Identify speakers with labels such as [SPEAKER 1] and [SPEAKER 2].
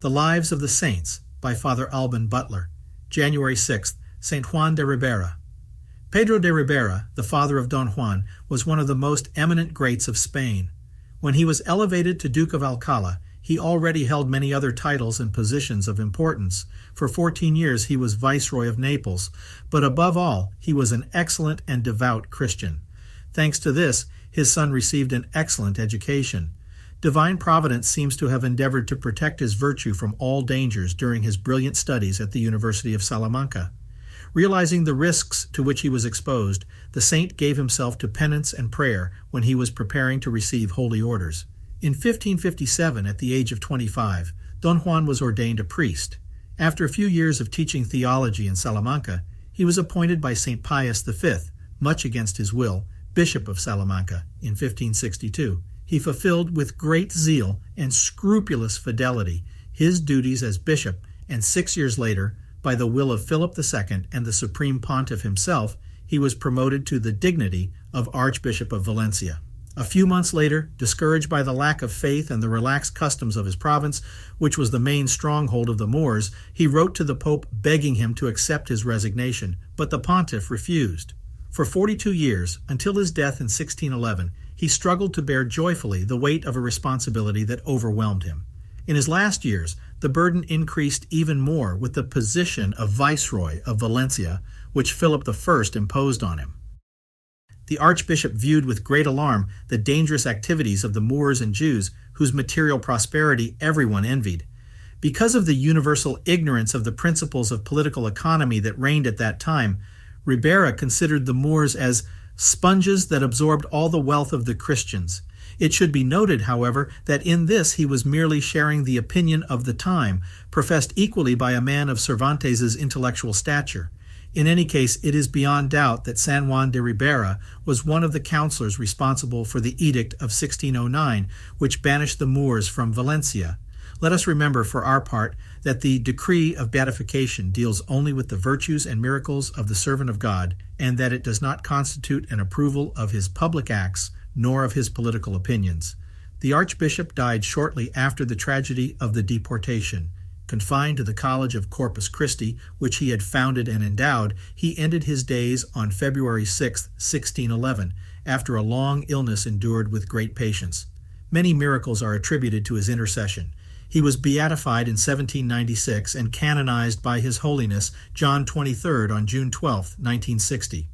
[SPEAKER 1] The Lives of the Saints by Father Alban, Butler. January 6th, St. Juan de Ribera. Pedro de Ribera, the father of Don Juan, was one of the most eminent greats of Spain. When he was elevated to Duke of Alcala, he already held many other titles and positions of importance. For 14 years he was Viceroy of Naples, but above all, he was an excellent and devout Christian. Thanks to this, his son received an excellent education. Divine Providence seems to have endeavored to protect his virtue from all dangers during his brilliant studies at the University of Salamanca. Realizing the risks to which he was exposed, the saint gave himself to penance and prayer when he was preparing to receive holy orders. In 1557, at the age of 25, Don Juan was ordained a priest. After a few years of teaching theology in Salamanca, he was appointed by St. Pius V, much against his will, Bishop of Salamanca in 1562. He fulfilled with great zeal and scrupulous fidelity his duties as bishop, and 6 years later, by the will of Philip II and the Supreme Pontiff himself, he was promoted to the dignity of Archbishop of Valencia. A few months later, discouraged by the lack of faith and the relaxed customs of his province, which was the main stronghold of the Moors, he wrote to the Pope begging him to accept his resignation, but the pontiff refused. For 42 years, until his death in 1611, he struggled to bear joyfully the weight of a responsibility that overwhelmed him. In his last years, the burden increased even more with the position of Viceroy of Valencia, which Philip I imposed on him. The archbishop viewed with great alarm the dangerous activities of the Moors and Jews, whose material prosperity everyone envied. Because of the universal ignorance of the principles of political economy that reigned at that time, Ribera considered the Moors as sponges that absorbed all the wealth of the Christians. It should be noted, however, that in this he was merely sharing the opinion of the time, professed equally by a man of Cervantes's intellectual stature. In any case, it is beyond doubt that San Juan de Ribera was one of the counselors responsible for the Edict of 1609, which banished the Moors from Valencia. Let us remember, for our part, that the decree of beatification deals only with the virtues and miracles of the servant of God, and that it does not constitute an approval of his public acts, nor of his political opinions. The archbishop died shortly after the tragedy of the deportation. Confined to the College of Corpus Christi, which he had founded and endowed, he ended his days on February 6, 1611, after a long illness endured with great patience. Many miracles are attributed to his intercession. He was beatified in 1796 and canonized by His Holiness John XXIII on June 12, 1960.